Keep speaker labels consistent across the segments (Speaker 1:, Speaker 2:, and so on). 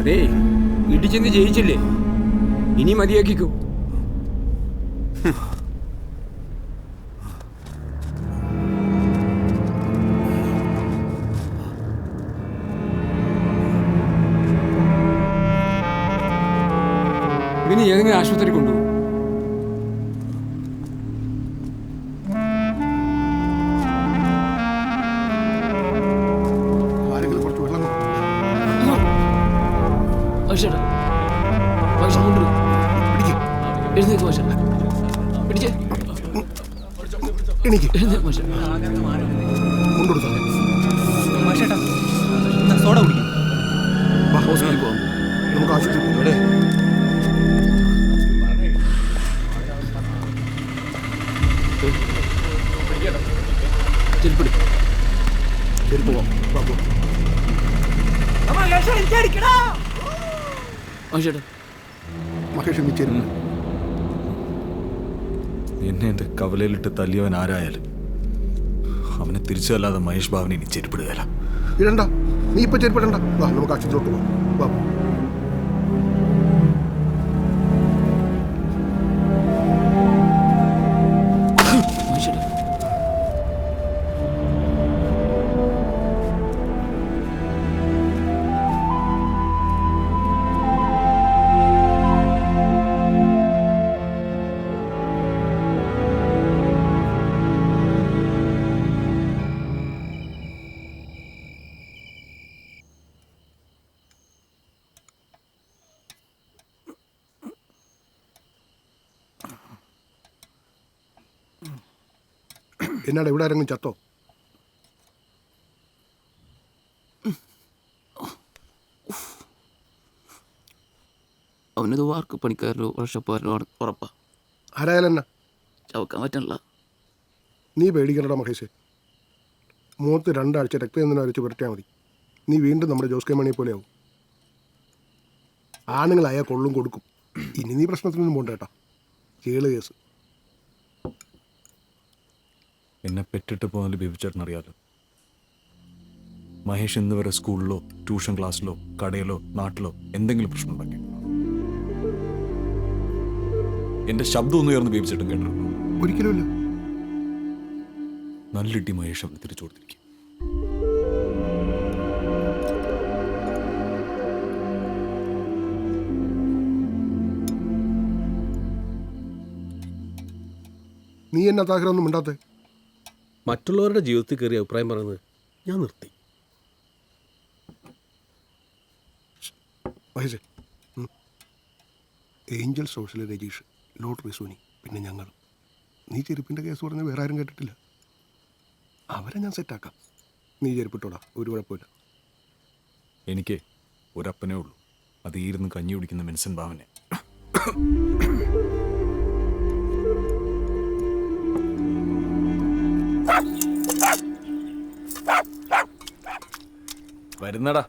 Speaker 1: അതേ ഇടിച്ചെന്ന് ജയിച്ചില്ലേ, ഇനി മതിയാക്കിക്കോ. ഇവന് എങ്ങനെ ആശുപത്രി കൊണ്ടുപോകും?
Speaker 2: സോഡ കുടിക്കും.
Speaker 3: നമുക്ക് ആശുപത്രി പോകണ്ടേ? ശരി പോവാം. മഹേഷ് നീ ചേരുന്നു.
Speaker 4: എന്നെ എൻ്റെ കവലയിലിട്ട് തല്ലിയവൻ ആരായാലും അവനെ തിരിച്ചല്ലാതെ മഹേഷ് ബാബുനെ ഇനി ചെരുപ്പിടുകയല്ല.
Speaker 3: ഇടണ്ട, നീ ഇപ്പൊ ചെരുപ്പിടണ്ട. വാ നമുക്ക് ആശുപത്രിയിലോട്ട് പോവാം. വാ. എന്നാടാ ഇവിടെ ആരെങ്കിലും ചത്തോ?
Speaker 5: അവനത് വാർക്ക് പണിക്കാരനോ വർഷപ്പാരനോ ഉറപ്പാ.
Speaker 3: ആരായാലും എന്നാ
Speaker 5: ചവക്കാൻ പറ്റണില്ല.
Speaker 3: നീ പേടിക്കണ്ടടാ മഹേഷ്. മുഖത്ത് 2 ആഴ്ച രക്തചന്ദനം അരച്ച് പുരട്ടിയാൽ മതി. നീ വീണ്ടും നമ്മുടെ ജോസ് കെ മണിയെ പോലെയാവും. ആണുങ്ങളായാൽ കൊള്ളും കൊടുക്കും. ഇനി നീ പ്രശ്നത്തിനൊന്നും പോകണ്ട കേട്ടാ. കേള് കേസ്.
Speaker 4: എന്നെ പെറ്റിട്ട് പോകുന്നതിൽ ബേബിച്ചേട്ടനറിയാലോ. മഹേഷ് ഇന്ന് വരെ സ്കൂളിലോ ട്യൂഷൻ ക്ലാസ്സിലോ കടയിലോ നാട്ടിലോ എന്തെങ്കിലും പ്രശ്നം ഉണ്ടാക്കി എൻ്റെ ശബ്ദം ഒന്നും ഉയർന്ന് ബേബിച്ചേട്ടൻ കേട്ടിട്ടുണ്ടോ?
Speaker 3: ഒരിക്കലുമില്ല.
Speaker 4: നല്ലിട്ടി മഹേഷ് അവന് തിരിച്ചു കൊടുത്തിരിക്കും.
Speaker 3: നീ എന്നാ താഗ്രഹമൊന്നും മിണ്ടാത്തേ?
Speaker 6: മറ്റുള്ളവരുടെ ജീവിതത്തിൽ കയറി അഭിപ്രായം പറയുന്നത് ഞാൻ നിർത്തി.
Speaker 3: മഹേഷേ, Angel social Rajeesh, lottery Soni, പിന്നെ ഞങ്ങൾ. നീ ചെരുപ്പിൻ്റെ കേസ് പറഞ്ഞ് വേറെ ആരും കേട്ടിട്ടില്ല. അവരെ ഞാൻ സെറ്റാക്കാം. നീ ചെരുപ്പിട്ടോടാ, ഒരു കുഴപ്പമില്ല.
Speaker 4: എനിക്ക് ഒരപ്പനേ ഉള്ളൂ, അത് ഈർന്ന് കഞ്ഞി കുടിക്കുന്ന മെൻസൻ ബാവനെ. വരുന്നടാ.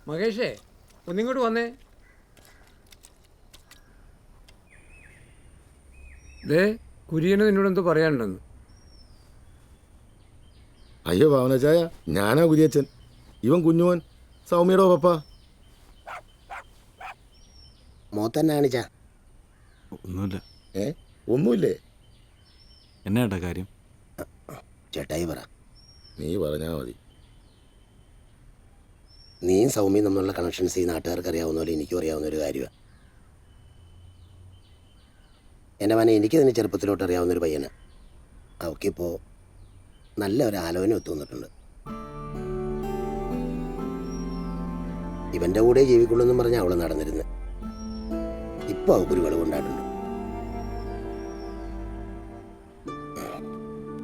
Speaker 1: മഹേഷേ, ഒന്നിങ്ങോട്ട് വന്നേ. ദേ കുര്യന് നിന്നോട് എന്തോ പറയാനുണ്ടെന്ന്.
Speaker 7: അയ്യോ ഭാവനച്ചായ, ഞാനാ കുര്യച്ചൻ. ഇവൻ കുഞ്ഞുവൻ, സൗമ്യയുടെ പപ്പ.
Speaker 8: മോത്തന്നെ കാണിച്ചാ?
Speaker 4: ഒന്നുമില്ല.
Speaker 7: ഒന്നുമില്ലേ?
Speaker 4: എന്നാ കാര്യം?
Speaker 8: ചേട്ടായി പറ.
Speaker 7: നീ പറഞ്ഞാ മതി.
Speaker 8: നീയും സൗമ്യയും തമ്മിലുള്ള കണക്ഷൻസ് ഈ നാട്ടുകാർക്ക് അറിയാവുന്ന പോലെ എനിക്കും അറിയാവുന്ന ഒരു കാര്യമാണ്. എൻ്റെ മനെ എനിക്ക് തന്നെ ചെറുപ്പത്തിലോട്ട് അറിയാവുന്നൊരു പയ്യന്. അവൾക്കിപ്പോൾ നല്ല ഒരു ആലോചന ഒത്തുവന്നിട്ടുണ്ട്. ഇവൻ്റെ കൂടെ ജീവിക്കുള്ളൂ എന്നും പറഞ്ഞാൽ അവൾ നടന്നിരുന്നത്. ഇപ്പോൾ അവൾക്കൊരു വെളിവുണ്ടായിട്ടുണ്ട്.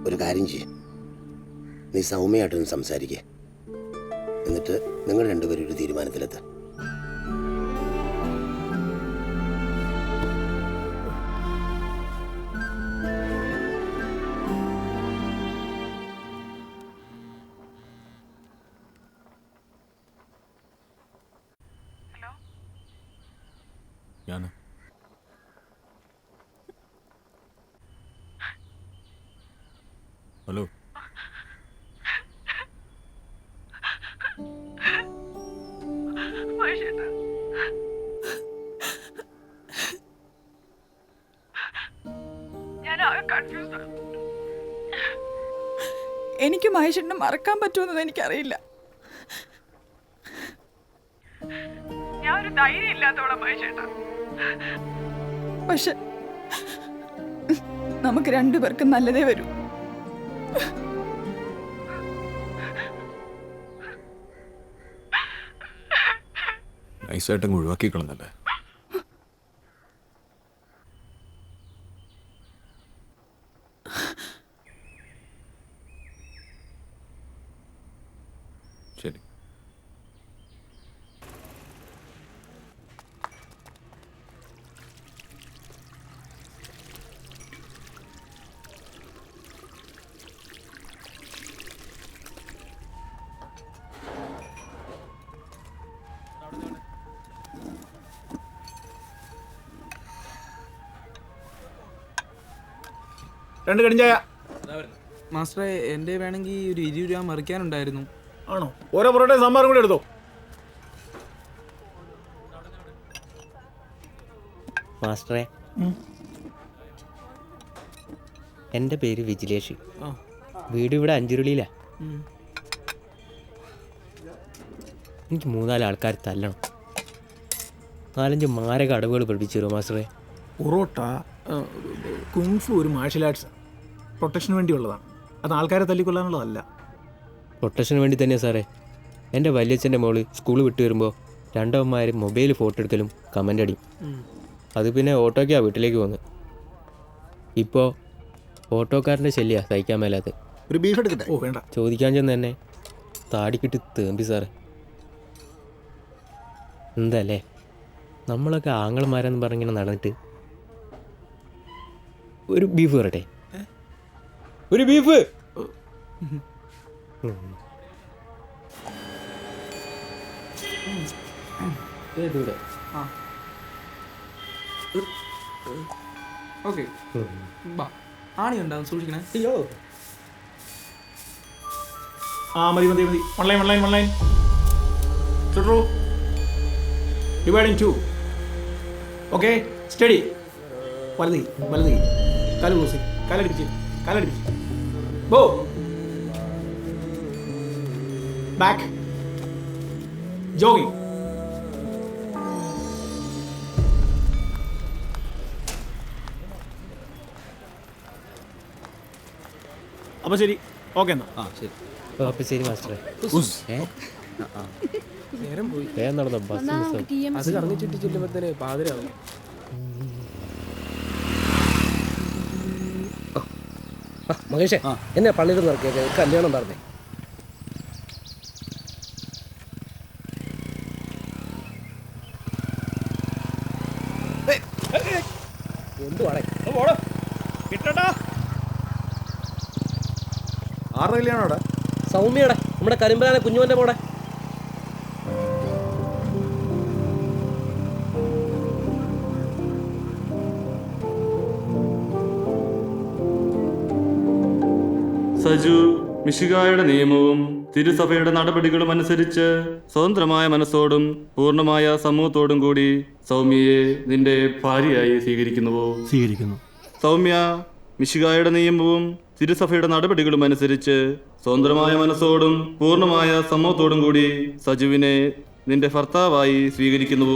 Speaker 8: ഒരു കാര്യം ചെയ്യും, നീ സൗമ്യമായിട്ടൊന്ന് സംസാരിക്കുക. എന്നിട്ട് നിങ്ങൾ രണ്ടുപേരും ഒരു തീരുമാനത്തിലെത്താം.
Speaker 4: ഞാൻ ഹലോ
Speaker 2: എനിക്ക് മഹേഷിനെ മറക്കാൻ പറ്റുമെന്നത് എനിക്കറിയില്ല. ഞാൻ ഒരു ധൈര്യം ഇല്ലാത്തോളം മഹേഷേട്ടാ. പക്ഷെ നമുക്ക് രണ്ടുപേർക്കും നല്ലതേ വരൂ.
Speaker 4: നൈസായിട്ടങ്ങ് ഒഴിവാക്കി കളഞ്ഞല്ലേ. ശരി.
Speaker 6: രണ്ട് കടിഞ്ചായ
Speaker 9: മാസ്റ്ററെ, എൻ്റെ വേണമെങ്കിൽ ഒരു 20 രൂപ മറിക്കാനുണ്ടായിരുന്നു.
Speaker 6: ആണോ? ഓരോ പൊറോട്ടയും സാമ്പാറും കൂടെ എടുത്തോ.
Speaker 10: മാസ്റ്ററെ, എൻ്റെ പേര് വിജിലേഷ്. വീട് ഇവിടെ അഞ്ചുരുളിയിലാ. എനിക്ക് 3-4 ആൾക്കാർ തല്ലണം. 4-5 മാരക അടവുകൾ പഠിപ്പിച്ചു തരുമോ മാസ്റ്ററെ?
Speaker 6: പൊറോട്ട കുങ്ഫു ഒരു മാർഷ്യൽ ആർട്സ് പ്രൊട്ടക്ഷന് വേണ്ടിയുള്ളതാണ്. അത് ആൾക്കാരെ തല്ലിക്കൊല്ലാനുള്ളതല്ല.
Speaker 10: പ്രൊട്ടക്ഷന് വേണ്ടി തന്നെയാണ് സാറേ. എൻ്റെ വല്യച്ഛൻ്റെ മോള് സ്കൂൾ വിട്ട് വരുമ്പോൾ 2 അമ്മമാർ മൊബൈൽ ഫോട്ടോ എടുക്കലും കമൻ്റ് അടിയും. അത് പിന്നെ ഓട്ടോയ്ക്കാണ് വീട്ടിലേക്ക് പോകുന്നത്. ഇപ്പോൾ ഓട്ടോക്കാരൻ്റെ ശല്യമാണ് സഹിക്കാൻ മേലാത്ത.
Speaker 3: ഒരു ബീഫ് എടുക്കട്ടെ?
Speaker 6: ഓ വേണ്ട.
Speaker 10: ചോദിക്കാൻ ചെന്ന് തന്നെ താടിക്കിട്ട് തേമ്പി സാറേ. എന്തല്ലേ നമ്മളൊക്കെ ആങ്ങളമാരെന്ന് പറഞ്ഞിങ്ങനെ നടന്നിട്ട്. ഒരു ബീഫ് വരട്ടെ? ഒരു ബീഫ്.
Speaker 9: ഓക്കെ, ആണി ഉണ്ടാവും, സൂക്ഷിക്കണേ.
Speaker 6: മതി മതി മതി. ഓൺലൈൻ ചുട്ടു. Divide in 2. Okay, study. വലത് കാല് ക്ലോസ്, കാലടിപ്പിച്ച് ഗോ ബാക്ക് ജോഗിങ്. അപ്പോൾ ശരി, ഓക്കെ എന്നാ.
Speaker 10: ശരി. അപ്പോൾ ശരി മാസ്റ്ററെ. വേഗം നടന്നോ, ബസ് മിസ്സാവും.
Speaker 9: അത് കറങ്ങി ചുറ്റി ചെല്ലുമ്പോഴത്തേന് പാതിരാവും.
Speaker 7: മഹേഷേ, എന്നെ പള്ളിയിൽ നടക്കിയത് കല്യാണം പറഞ്ഞേ. എന്തുവാണേ?
Speaker 6: ആരുടെ കല്യാണം അവിടെ?
Speaker 7: സൗമ്യയുടെ, നമ്മുടെ കരിമ്പലാനെ കുഞ്ഞുവൻ്റെ മോടെ.
Speaker 11: സജു മിശിഹായുടെ നിയമവും തിരുസഭയുടെ നടപടികളും അനുസരിച്ച് സ്വതന്ത്രമായ മനസ്സോടും പൂർണ്ണമായ സമൂഹത്തോടും കൂടി സൗമ്യയെ നിന്റെ ഭാര്യയായി സ്വീകരിക്കുന്നുവോ?
Speaker 3: സ്വീകരിക്കുന്നു.
Speaker 11: സൗമ്യ മിശിഹായുടെ നിയമവും തിരുസഭയുടെ നടപടികളും അനുസരിച്ച് സ്വതന്ത്രമായ മനസ്സോടും പൂർണ്ണമായ സമ്മതത്തോടും കൂടി സജുവിനെ നിന്റെ ഭർത്താവായി സ്വീകരിക്കുന്നു.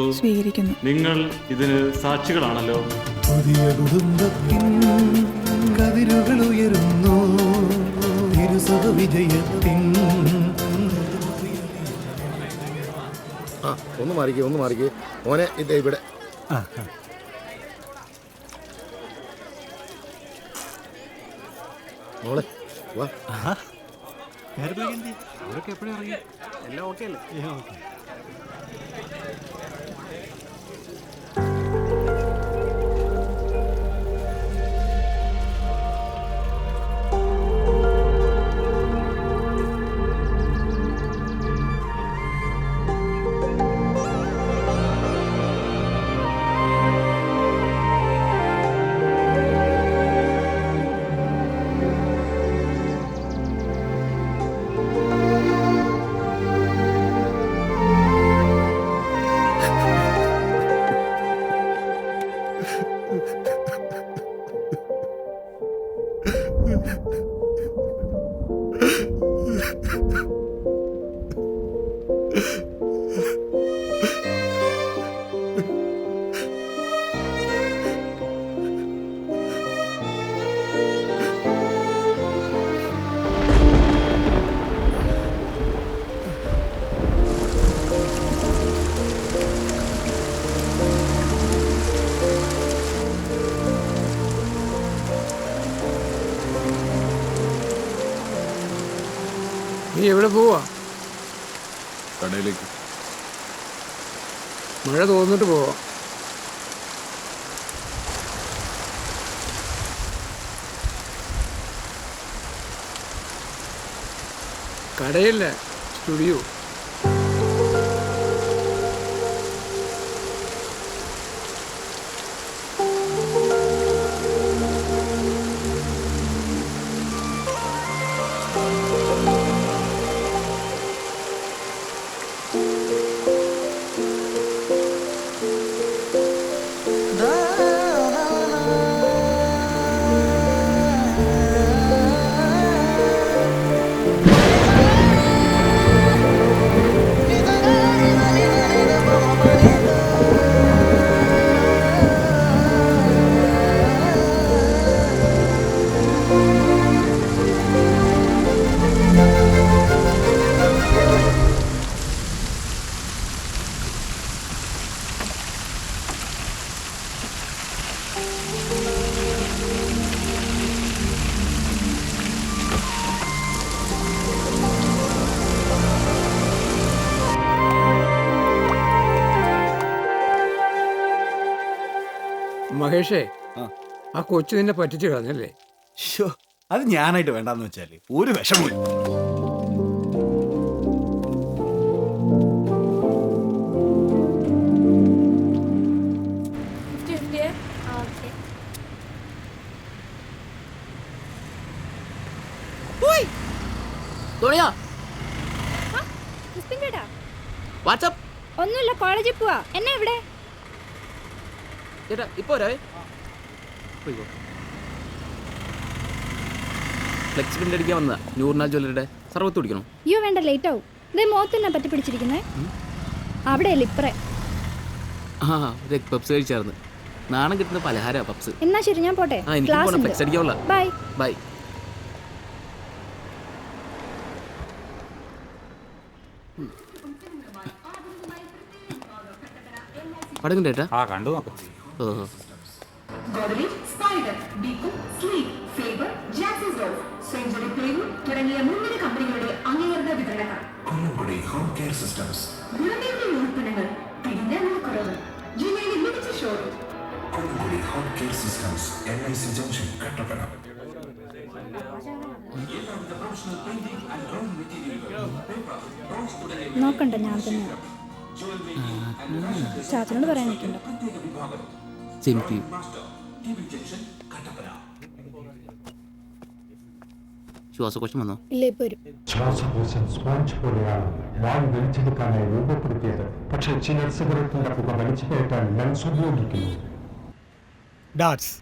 Speaker 11: നിങ്ങൾ ഇതിന് സാക്ഷികളാണല്ലോ.
Speaker 12: പുതിയ കുടുംബത്തിൻ കതിരുകൾ ഉയരുന്നു, തിരുസഭ വിജയത്തിൻ.
Speaker 7: ഒന്ന് മാറിക്കേ മോനെ, ഇതേ ഇവിടെ. മോളെ വാ.
Speaker 6: അവരൊക്കെ എപ്പോഴും ഇറങ്ങി, എല്ലാം ഓക്കെ അല്ലേ?
Speaker 1: നീ എവിടെ പോവാ?
Speaker 4: കടയിലേക്ക്.
Speaker 1: മഴ തോന്നിട്ട് പോവാ. കടയില്ല, സ്റ്റുഡിയോ. മഹേഷേ, ആ കൊച്ചു നിന്നെ പറ്റിച്ച് കളഞ്ഞല്ലേ?
Speaker 4: അത് ഞാനായിട്ട് വേണ്ടാന്ന് വെച്ചാല് ഒരു വിഷമം.
Speaker 2: ഒന്നുമില്ല, കോളേജിൽ പോവാ. എന്നെ ഇവിടെ
Speaker 5: ചേട്ടാ ഇപ്പൊ ഫ്ലെക്സ് പ്രിന്റ് അടിക്കാൻ വന്നതാ. നൂറിനാ ജ്വല്ലറിയുടെ സർവത്ത് കുടിക്കണം.
Speaker 2: യോ വേണ്ട, ലേറ്റ് ആവും. ഇതേ മുഖത്തന്നെ പറ്റി പിടിച്ചിരിക്കുന്നേ. അവിടെയല്ലേ ഇപ്പറേ.
Speaker 5: പപ്സ് കഴിച്ചായിരുന്നു. നാണം കിട്ടുന്ന പലഹാര പപ്സ്.
Speaker 2: എന്നാ ശരി, ഞാൻ പോട്ടെ.
Speaker 5: എനിക്ക് ഫ്ലെക്സ് അടിക്കാനുള്ള.
Speaker 2: Bye
Speaker 5: bye. പടങ്ങണ്ടേട്ടാ?
Speaker 6: കണ്ടു നോക്കാം.
Speaker 2: തുടങ്ങിയ 3 കമ്പനികളുടെ അംഗീകൃത വിതരണക്കാർ. ഗുണമേന്മയുള്ള ഉൽപ്പന്നങ്ങൾ, തികഞ്ഞ വിലക്കുറവ്, ജില്ലയിലെ മികച്ച ഷോറൂം. നോക്കണ്ട, ഞാൻ തന്നെ ചാച്ചനോട് പറയാൻ നിൽക്കണ്ട.
Speaker 5: ശ്വാസകോശം വന്നോ?
Speaker 2: ഇല്ല, ഇപ്പൊ വരും.
Speaker 12: ശ്വാസകോശം സ്പോഞ്ച് പോലെയാണ് വായു വലിച്ചെടുക്കാനായി രൂപപ്പെടുത്തിയത്. പക്ഷേ ചിലർ സിഗരറ്റിന്റെ പുക വലിച്ചു കയറ്റാൻ ലങ്സ് ഉപയോഗിക്കുന്നു.
Speaker 6: ഡാർട്സ്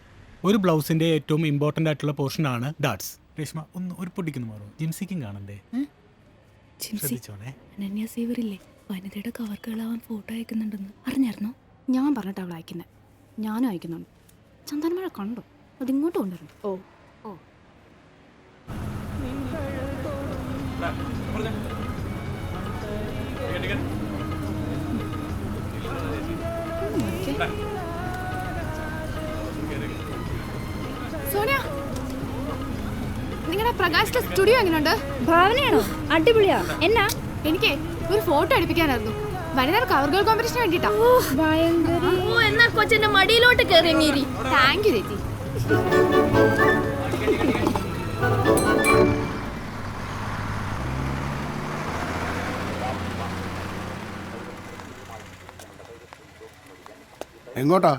Speaker 6: ഒരു ബ്ലൗസിൻ്റെ ഏറ്റവും ഇമ്പോർട്ടൻ്റ് ആയിട്ടുള്ള പോർഷനാണ് ഡാർട്സ്. രേഷ്മ ഒന്ന് ഒരു പൊടിക്കുന്നു മാറും ജിൻസിക്കും കാണണ്ടേ ശ്രദ്ധിച്ചോണേ.
Speaker 2: അനന്യ സീവറില്ലേ വനിതയുടെ കവർക്കുകളാവാൻ ഫോട്ടോ അയക്കുന്നുണ്ടെന്ന് അറിഞ്ഞായിരുന്നോ? ഞാൻ പറഞ്ഞിട്ട് അവൾ അയക്കുന്നത്. ഞാനും അയക്കുന്നുണ്ട്. ചന്ദനമഴ കണ്ടോ? അതിങ്ങോട്ട് കൊണ്ടുവരണം. ഓ ഓ
Speaker 13: സോനിയ, നിങ്ങളുടെ പ്രകാശിന്റെ സ്റ്റുഡിയോ എങ്ങനെയുണ്ട്?
Speaker 2: ഭാവനയാണോ? അടിപൊളിയാ. എന്നാ?
Speaker 13: എനിക്ക് ഒരു ഫോട്ടോ എടുപ്പിക്കാനായിരുന്നു. വനിതാ കവർ ഗേൾ കോമ്പറ്റീഷന് വേണ്ടിട്ടാ.
Speaker 2: എന്നാ കൊച്ചിന്റെ മടിയിലോട്ട് കയറി.
Speaker 13: താങ്ക് യു ചേച്ചി.
Speaker 3: എങ്ങോട്ടാ?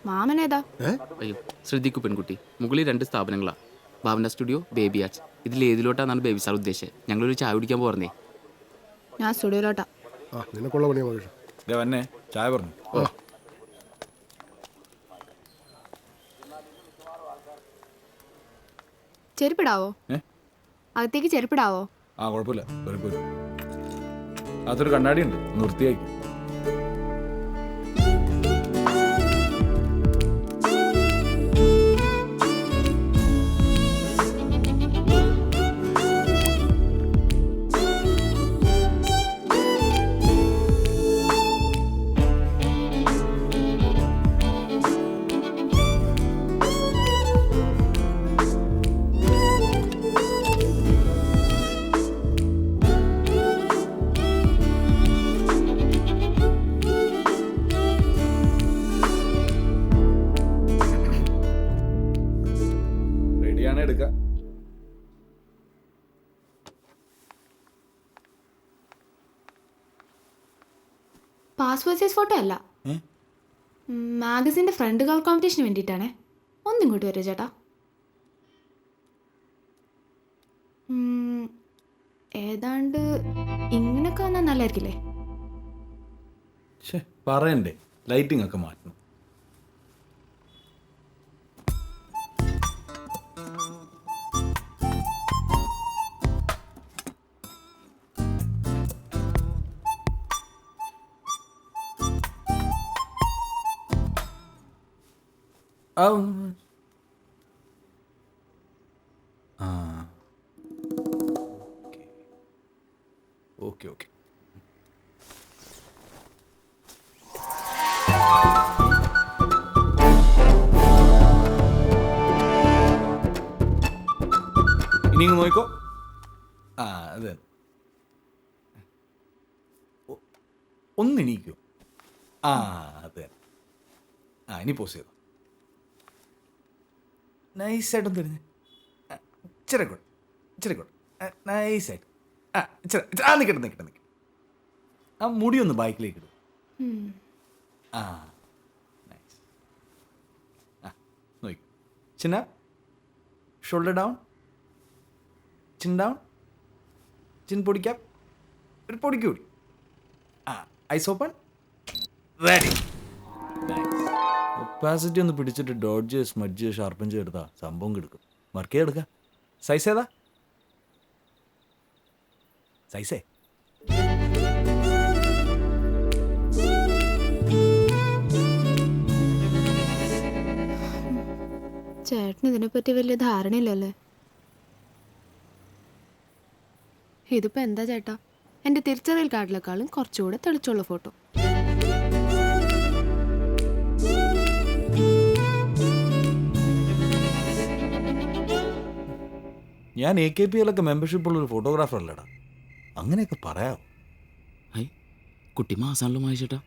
Speaker 13: മാമനേതാ?
Speaker 5: അയ്യോ, ശ്രദ്ധിക്കൂ പെൺകുട്ടി, മുകളിൽ 2 സ്ഥാപനങ്ങളാണ്. ഭാവന സ്റ്റുഡിയോ, ബേബി ആർട്സ്. ഇതിൽ ഏതിലോട്ടാന്നാണ് ബേബി സാർ ഉദ്ദേശിച്ചത്? ഞങ്ങളൊരു ചായ കുടിക്കാൻ പോർന്നേ.
Speaker 13: ഞാൻ സ്റ്റുഡിയോയിലോട്ടാ.
Speaker 3: നിനക്കുള്ള പണിയാ മകേഷ്.
Speaker 4: വന്നെ ചായ പറഞ്ഞു.
Speaker 13: ചെരുപ്പിടാവോ? അകത്തേക്ക് ചെരുപ്പിടാവോ?
Speaker 4: ആ കുഴപ്പമില്ല, അതൊരു കണ്ണാടി ഉണ്ട്, നിർത്തിയാക്കി. എടുക്കാം.
Speaker 13: പാസ്പോർട്ട് സൈസ് ഫോട്ടോ അല്ല, മാഗസിന്റെ ഫ്രണ്ട് കവർ കോമ്പറ്റീഷന് വേണ്ടിയിട്ടാണേ. ഒന്നിങ്ങോട്ട് വരൂ ചേട്ടാ. ഏതാണ്ട് ഇങ്ങനൊക്കെ വന്നാൽ നല്ലായിരിക്കില്ലേ?
Speaker 4: പറയണ്ടേ, ലൈറ്റിംഗ് ഒക്കെ മാറ്റണം. Okay okay. ഇനി നോക്കോ. അതെ, ഒന്നെണീക്കോ. അതെ, ഇനി പോസ് ചെയ്തോ. നൈസായിട്ടൊന്ന് തിരിഞ്ഞ് ഇച്ചിരി കൂടെ നൈസായിട്ട്. നിൽക്കട്ടെ. ആ മുടിയൊന്ന് ബാക്കിലേക്ക് ഇടും. നൈസ്. നോക്കൂ. ചിന്ന shoulder down, chin down, chin പൊടിക്കാം, ഒരു പൊടിക്ക് കൂടി. Ice open, ready. ഒപ്പാസിറ്റി ഒന്ന് പിടിച്ചിട്ട് ഡോഡ്ജ്, സ്മഡ്ജ്, ഷാർപ്പഞ്ച് എടുത്താൽ സംഭവം കിടക്കും. വർക്ക് ചെയ്തെടുക്കാം. സൈസ് ഏതാ? സൈസേ
Speaker 13: ചേട്ടന് ഇതിനെപ്പറ്റി വലിയ ധാരണയില്ലല്ലേ? ഇതിപ്പോ എന്താ ചേട്ടാ, എന്റെ തിരിച്ചറിയൽ കാർഡിലേക്കാളും കുറച്ചുകൂടെ തെളിച്ചുള്ള ഫോട്ടോ.
Speaker 4: ഞാൻ AKPLൊക്കെ മെമ്പർഷിപ്പ് ഉള്ളൊരു ഫോട്ടോഗ്രാഫർ അല്ലടാ. അങ്ങനെയൊക്കെ പറയാമോ?
Speaker 5: കുട്ടി മാസാണല്ലോ മായിച്ചേട്ടാ.